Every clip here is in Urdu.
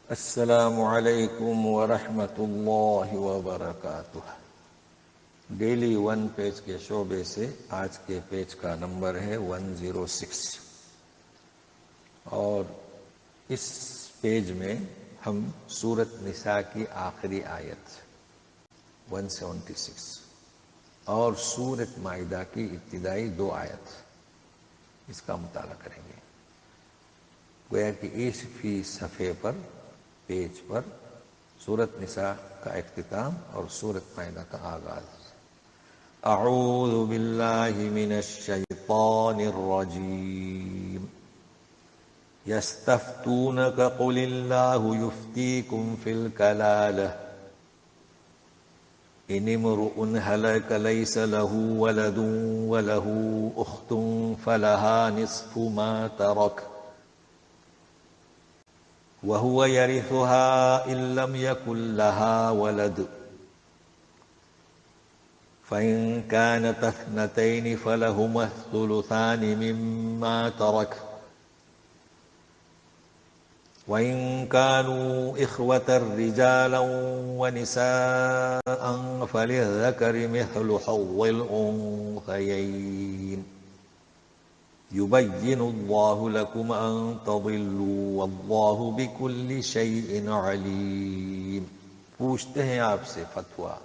السلام علیکم ورحمۃ اللہ وبرکاتہ۔ ڈیلی ون پیج کے شعبے سے آج کے پیج کا نمبر ہے 106، اور اس پیج میں ہم سورۃ نساء کی آخری آیت 176 اور سورۃ مائدہ کی ابتدائی 2 آیت اس کا مطالعہ کریں گے۔ گویا کہ اس فی صفحے پر پیج پر سورۃ نساء کا اختتام اور سورۃ مائدہ کا آغاز۔ اعوذ باللہ من الشیطان الرجیم۔ یستفتونک قل اللہ یفتیکم فی الکلالہ ان امرؤ ہلک لیس له ولد وله اخت فلها نصف ما ترک وهو يرثها إن لم يكن لها ولد فإن كانت اثنتين فلهما الثلثان مما ترك وإن كانوا إخوة رجالا ونساء فللذكر مثل حظ الأنثيين يبين الله لكم أن تضلوا والله بكل شيء عليم۔ پوچھتے ہیں آپ سے فتویٰ،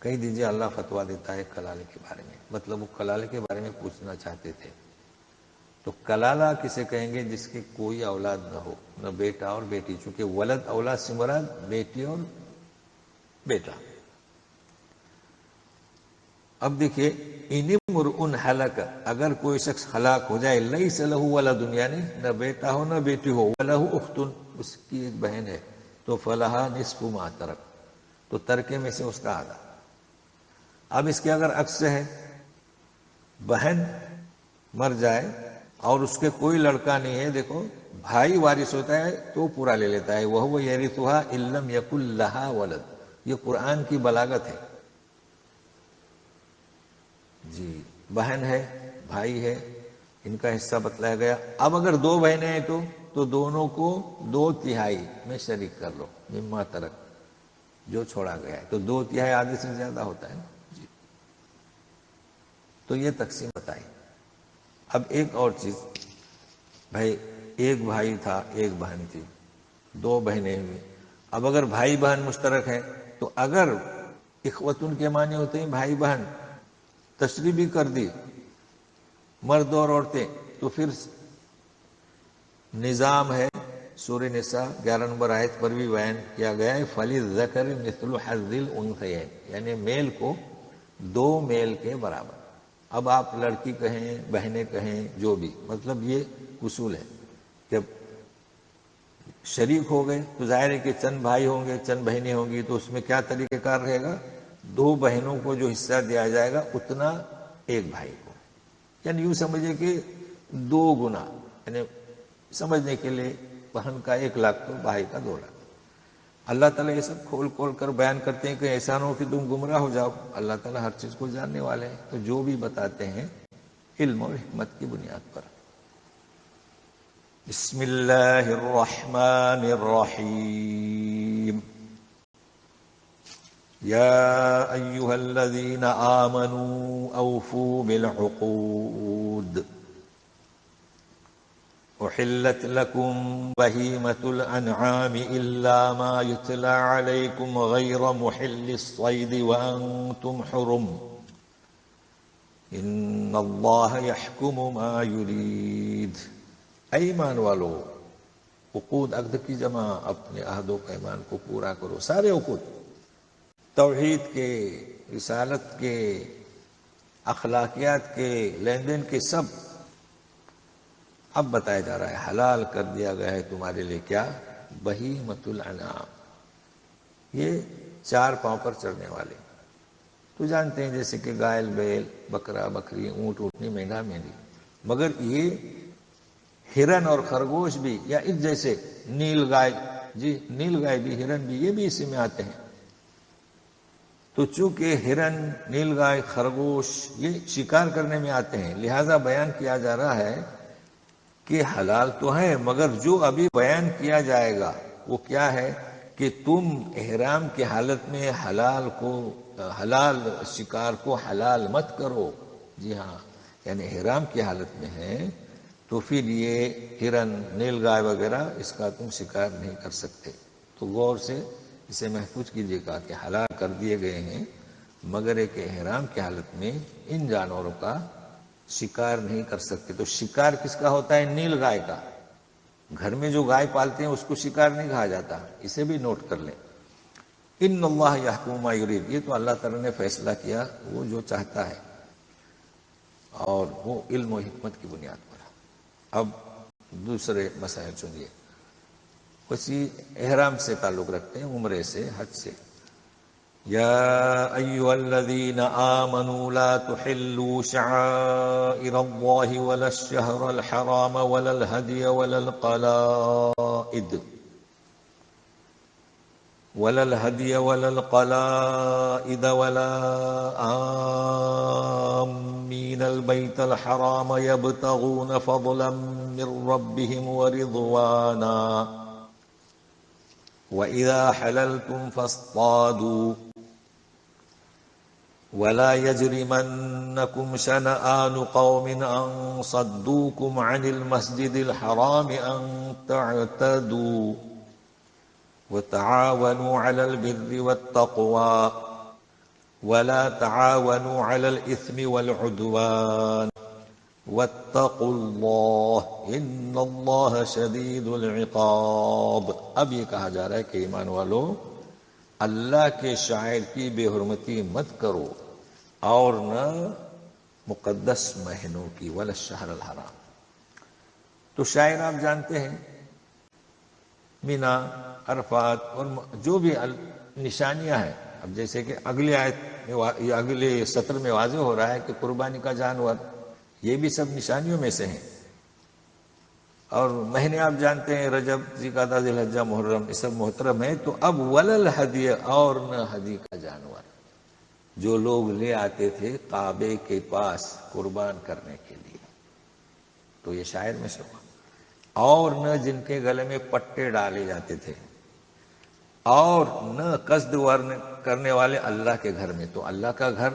کہہ دیجئے اللہ فتویٰ دیتا ہے کلالے کے بارے میں، مطلب وہ کلالے کے بارے میں پوچھنا چاہتے تھے۔ تو کلالہ کسے کہیں گے؟ جس کی کوئی اولاد نہ ہو، نہ بیٹا اور بیٹی، چونکہ ولد اولاد سے مراد بیٹی اور بیٹا۔ اب دیکھیے، ان امرؤ ہلک، اگر کوئی شخص ہلاک ہو جائے، لیس لہ ولد، یعنی نہ بیٹا ہو نہ بیٹی ہو، ولہ اخت، اس کی ایک بہن ہے، تو فلہا نصف ما ترک، تو ترکے میں سے اس کا آدھا۔ اب اس کے اگر عکس ہے، بہن مر جائے اور اس کے کوئی لڑکا نہیں ہے، دیکھو بھائی وارث ہوتا ہے تو پورا لے لیتا ہے، وہو یرثھا ان لم یکن لہا ولد۔ یہ قرآن کی بلاغت ہے جی۔ بہن ہے، بھائی ہے، ان کا حصہ بتلایا گیا۔ اب اگر 2 بہنیں ہیں تو دونوں کو 2/3 میں شریک کر لو، مما ترک، جو چھوڑا گیا ہے، تو 2/3 آدھے سے زیادہ ہوتا ہے نا جی۔ تو یہ تقسیم بتائی۔ اب ایک اور چیز، بھائی ایک بھائی تھا، ایک بہن تھی، 2 بہنیں ہوئی۔ اب اگر بھائی بہن مشترک ہیں تو اگر اخوتن کے معنی ہوتے ہیں بھائی بہن، تشریح بھی کر دی، مرد اور عورتیں، تو پھر نظام ہے سورہ نساء 11 نمبر آیت پر بھی بیان کیا گیا ہے، فَلِلذَّكَرِ مِثْلُ حَظِّ الْأُنثَيَيْنِ، یعنی میل کو 2 میل کے برابر۔ اب آپ لڑکی کہیں، بہنیں کہیں، جو بھی، مطلب یہ اصول ہے کہ شریک ہو گئے تو ظاہر ہے کہ چند بھائی ہوں گے، چند بہنیں ہوں گی، تو اس میں کیا طریقہ کار رہے گا؟ 2 بہنوں کو جو حصہ دیا جائے گا اتنا ایک بھائی کو، یعنی یوں سمجھے کہ 2 گنا، یعنی سمجھنے کے لیے بہن کا 1 لاکھ تو بھائی کا 2 لاکھ۔ اللہ تعالیٰ یہ سب کھول کھول کر بیان کرتے ہیں کہ ایسا نہ ہو کہ تم گمراہ ہو جاؤ، اللہ تعالیٰ ہر چیز کو جاننے والے ہیں، تو جو بھی بتاتے ہیں علم اور حکمت کی بنیاد پر۔ بسم اللہ الرحمن الرحیم۔ یا ایہا الذین آمنوا اوفوا بالعقود احلت لکم بہیمۃ الانعام الا ما یتلی علیکم غیر محل الصید وانتم حرم ان اللہ یحکم ما یرید۔ اے ایمان والو، عقود، عقد کی جمع، اپنے عہد و پیمان کو پورا کرو، سارے عقود، توحید کے، رسالت کے، اخلاقیات کے، لین دین کے، سب اب بتایا جا رہا ہے۔ حلال کر دیا گیا ہے تمہارے لیے کیا؟ بہیمۃ الانعام، یہ 4 پاؤں پر چڑھنے والے، تو جانتے ہیں جیسے کہ گائل، بیل، بکرا، بکری، اونٹ، اونٹنی، مینڈا، مینڈی، مگر یہ ہرن اور خرگوش بھی، یا اس جیسے نیل گائے، جی نیل گائے بھی، ہرن بھی، یہ بھی اسی میں آتے ہیں۔ تو چونکہ ہرن، نیل گائے، خرگوش یہ شکار کرنے میں آتے ہیں، لہذا بیان کیا جا رہا ہے کہ حلال تو ہے، مگر جو ابھی بیان کیا جائے گا وہ کیا ہے کہ تم احرام کی حالت میں حلال شکار کو حلال مت کرو. جی ہاں، یعنی احرام کی حالت میں ہے تو پھر یہ ہرن، نیل گائے وغیرہ اس کا تم شکار نہیں کر سکتے. تو غور سے اسے محفوظ کیجیے گا کہ حلال کر دیے گئے ہیں، مگر ایک احرام کی حالت میں ان جانوروں کا شکار نہیں کر سکتے. تو شکار کس کا ہوتا ہے؟ نیل گائے کا. گھر میں جو گائے پالتے ہیں اس کو شکار نہیں کہا جاتا، اسے بھی نوٹ کر لیں. ان اللہ یحکم ما یرید، یہ تو اللہ تعالیٰ نے فیصلہ کیا وہ جو چاہتا ہے، اور وہ علم و حکمت کی بنیاد پر. اب دوسرے مسائل سنیے، اسی احرام سے تعلق رکھتے ہیں، عمرے سے، حج سے. يا أيها الذين آمنوا لا تحلوا شعائر الله ولا الشهر الحرام ولا الهدي ولا القلائد ولا آمين البيت الحرام يبتغون فضلا من ربهم ورضوانا وإذا حللتم فاصطادوا ولا يجرمنكم شنآن قوم أن صدوكم عن المسجد الحرام أن تعتدوا وتعاونوا على البر والتقوى ولا تعاونوا على الإثم والعدوان واتقوا الله إن الله شديد العقاب. اب یہ کہا جا رہا ہے کہ ایمان والو، اللہ کے شاعر کی بے حرمتی مت کرو، اور نہ مقدس مہینوں کی، ولا الشہر الحرام. تو شاعر آپ جانتے ہیں مینا، عرفات اور جو بھی نشانیاں ہیں. اب جیسے کہ اگلی آیت میں، اگلے سطر میں واضح ہو رہا ہے کہ قربانی کا جانور، یہ بھی سب نشانیوں میں سے ہیں. اور مہینے آپ جانتے ہیں، رجب، ذوالقعدہ، ذی الحجہ، محرم، یہ سب محترم ہیں. تو اب ولل ہدی، اور نہ ہدی کا جانور جو لوگ لے آتے تھے کعبے کے پاس قربان کرنے کے لیے. تو یہ شاعر میں سے ہوا. اور نہ جن کے گلے میں پٹے ڈالے جاتے تھے، اور نہ قصد ورن کرنے والے اللہ کے گھر میں. تو اللہ کا گھر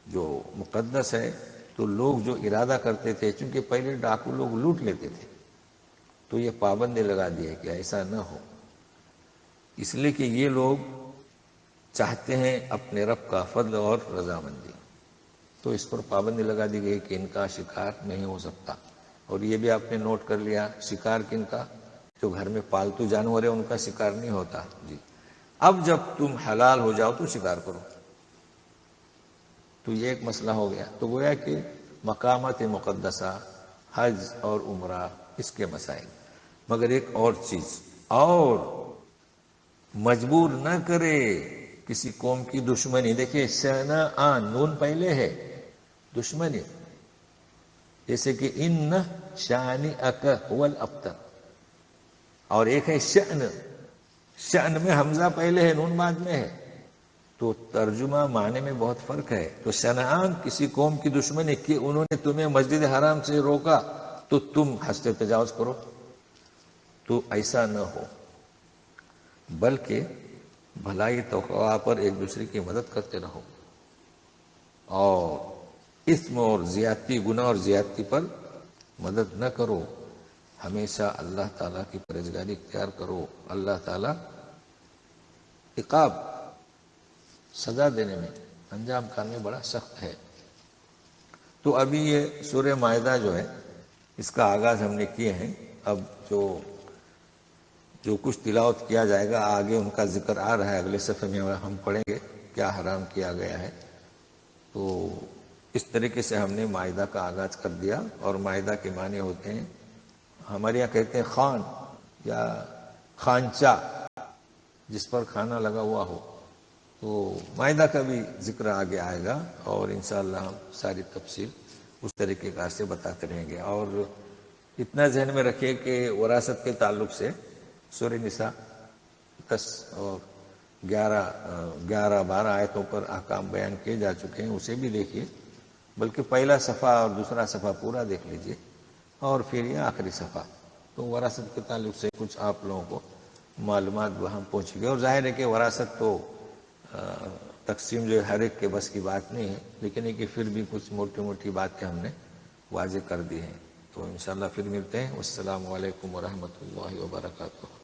جو مقدس ہے، تو لوگ جو ارادہ کرتے تھے، چونکہ پہلے ڈاکو لوگ لوٹ لیتے تھے، تو یہ پابندی لگا دی ہے کہ ایسا نہ ہو، اس لیے کہ یہ لوگ چاہتے ہیں اپنے رب کا فضل اور رضامندی. تو اس پر پابندی لگا دی گئی کہ ان کا شکار نہیں ہو سکتا. اور یہ بھی آپ نے نوٹ کر لیا، شکار کن کا؟ جو گھر میں پالتو جانور ہیں ان کا شکار نہیں ہوتا. جی، اب جب تم حلال ہو جاؤ تو شکار کرو. تو یہ ایک مسئلہ ہو گیا. تو گویا کہ مقامات مقدسہ، حج اور عمرہ، اس کے مسائل. مگر ایک اور چیز، اور مجبور نہ کرے کسی قوم کی دشمنی. دیکھیے شنآن، نون پہلے ہے، دشمنی. جیسے کہ ان شانئک هو الابتر، اور ایک ہے شأن، شأن میں حمزہ پہلے ہے، نون بعد میں ہے. تو ترجمہ معنی میں بہت فرق ہے. تو شنآن کسی قوم کی دشمنی کہ انہوں نے تمہیں مسجد حرام سے روکا تو تم حد سے تجاوز کرو. تو ایسا نہ ہو، بلکہ بھلائی تقویٰ پر ایک دوسرے کی مدد کرتے رہو، اور اثم اور زیادتی، گناہ اور زیادتی پر مدد نہ کرو. ہمیشہ اللہ تعالیٰ کی پرہیزگاری اختیار کرو. اللہ تعالیٰ عقاب، سزا دینے میں، انجام کرنے میں بڑا سخت ہے. تو ابھی یہ سورہ مائدہ جو ہے، اس کا آغاز ہم نے کیے ہیں. اب جو کچھ تلاوت کیا جائے گا آگے ان کا ذکر آ رہا ہے، اگلے صفحے میں ہم پڑھیں گے کیا حرام کیا گیا ہے. تو اس طریقے سے ہم نے مائدہ کا آغاز کر دیا. اور مائدہ کے معنی ہوتے ہیں، ہمارے یہاں کہتے ہیں خوان یا خانچہ، جس پر کھانا لگا ہوا ہو. تو مائدہ کا بھی ذکر آگے آئے گا، اور انشاءاللہ ہم ساری تفصیل اس طریقے کا سے بتاتے رہیں گے. اور اتنا ذہن میں رکھیے کہ وراثت کے تعلق سے سورہ نساء 10 اور 11-12 آیتوں پر احکام بیان کیے جا چکے ہیں، اسے بھی دیکھیے. بلکہ پہلا صفحہ اور دوسرا صفحہ پورا دیکھ لیجئے، اور پھر یہ آخری صفحہ. تو وراثت کے تعلق سے کچھ آپ لوگوں کو معلومات وہاں پہنچ گئی. اور ظاہر ہے کہ وراثت تو تقسیم جو ہے ہر ایک کے بس کی بات نہیں ہے، لیکن یہ کہ پھر بھی کچھ موٹی موٹی باتیں ہم نے واضح کر دی ہیں. تو انشاءاللہ پھر ملتے ہیں. والسلام علیکم ورحمۃ اللہ وبرکاتہ.